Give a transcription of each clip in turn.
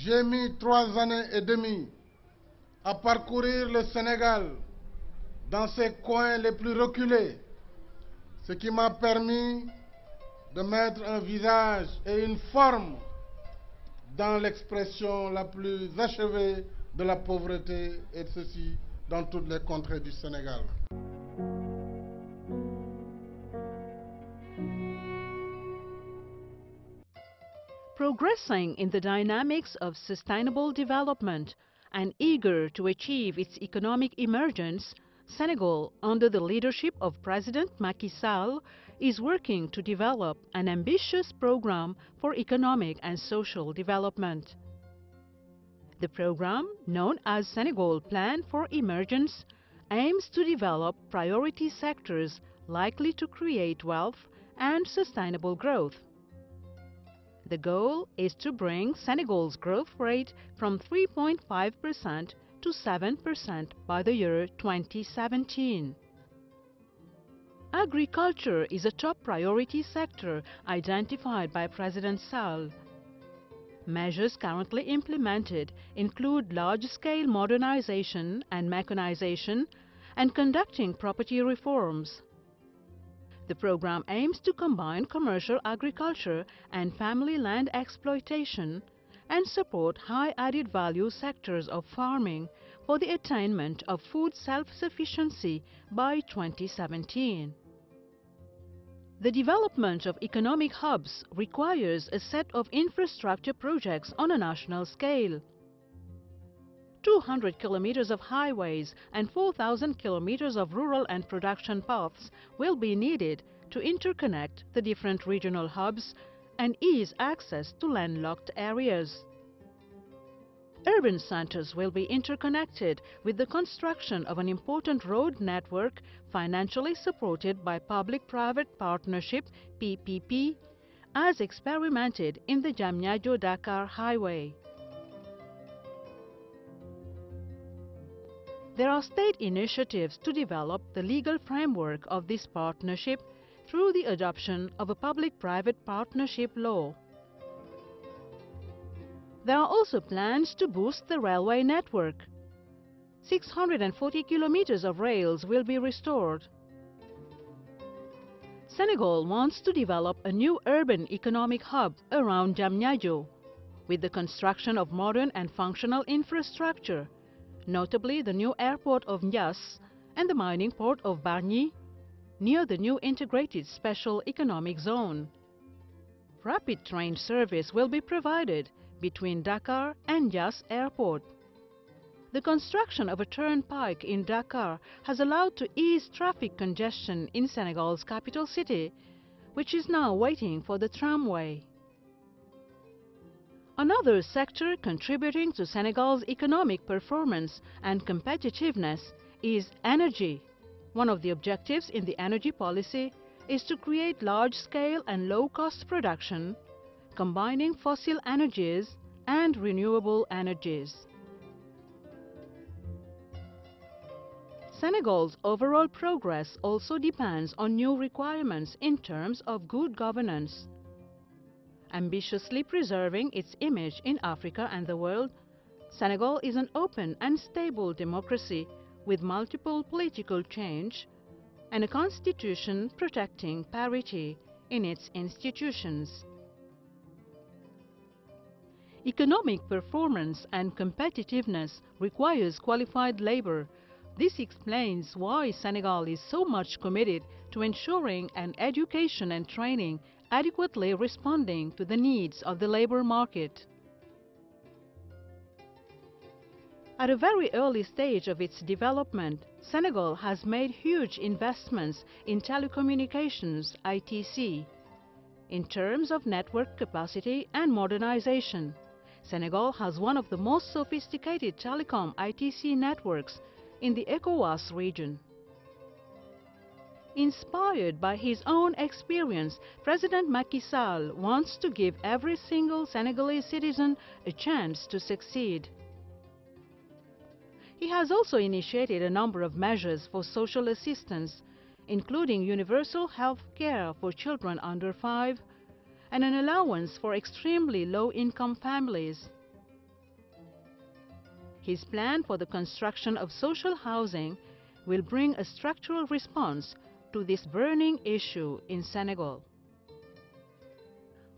j'ai mis 3 années et demie à parcourir le Sénégal dans ses coins les plus reculés, ce qui m'a permis de mettre un visage et une forme dans l'expression la plus achevée de la pauvreté, et ceci dans toutes les contrées du Sénégal. Progressing in the dynamics of sustainable development and eager to achieve its economic emergence, Senegal, under the leadership of President Macky Sall, is working to develop an ambitious program for economic and social development. The program, known as Senegal Plan for Emergence, aims to develop priority sectors likely to create wealth and sustainable growth. The goal is to bring Senegal's growth rate from 3.5% to 7% by the year 2017. Agriculture is a top priority sector identified by President Sall. Measures currently implemented include large-scale modernization and mechanization and conducting property reforms. The program aims to combine commercial agriculture and family land exploitation and support high added value sectors of farming for the attainment of food self-sufficiency by 2017. The development of economic hubs requires a set of infrastructure projects on a national scale. 200 kilometers of highways and 4,000 kilometers of rural and production paths will be needed to interconnect the different regional hubs and ease access to landlocked areas. Urban centers will be interconnected with the construction of an important road network financially supported by Public-Private Partnership (PPP), as experimented in the DIAMNIADIO-Dakar Highway. There are state initiatives to develop the legal framework of this partnership through the adoption of a public-private partnership law. There are also plans to boost the railway network. 640 kilometers of rails will be restored. Senegal wants to develop a new urban economic hub around DIAMNIADIO with the construction of modern and functional infrastructure, notably the new airport of Ndiass and the mining port of Bargny, near the new integrated special economic zone. Rapid train service will be provided between Dakar and Ndiass Airport. The construction of a turnpike in Dakar has allowed to ease traffic congestion in Senegal's capital city, which is now waiting for the tramway. Another sector contributing to Senegal's economic performance and competitiveness is energy. One of the objectives in the energy policy is to create large-scale and low-cost production, combining fossil energies and renewable energies. Senegal's overall progress also depends on new requirements in terms of good governance. Ambitiously preserving its image in Africa and the world, Senegal is an open and stable democracy with multiple political change and a constitution protecting parity in its institutions. Economic performance and competitiveness requires qualified labor. This explains why Senegal is so much committed to ensuring an education and training adequately responding to the needs of the labor market. At a very early stage of its development, Senegal has made huge investments in telecommunications (ITC). In terms of network capacity and modernization, Senegal has one of the most sophisticated telecom ITC networks in the ECOWAS region. Inspired by his own experience, President Macky Sall wants to give every single Senegalese citizen a chance to succeed. He has also initiated a number of measures for social assistance, including universal health care for children under 5 and an allowance for extremely low-income families. His plan for the construction of social housing will bring a structural response to this burning issue in Senegal.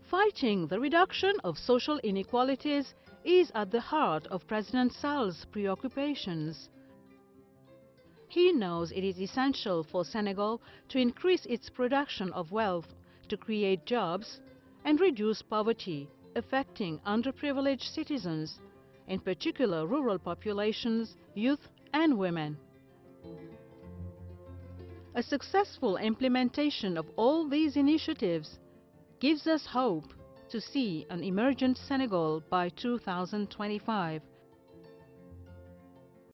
Fighting the reduction of social inequalities is at the heart of President Sall's preoccupations. He knows it is essential for Senegal to increase its production of wealth, to create jobs and reduce poverty affecting underprivileged citizens, in particular rural populations, youth and women. A successful implementation of all these initiatives gives us hope to see an emergent Senegal by 2025.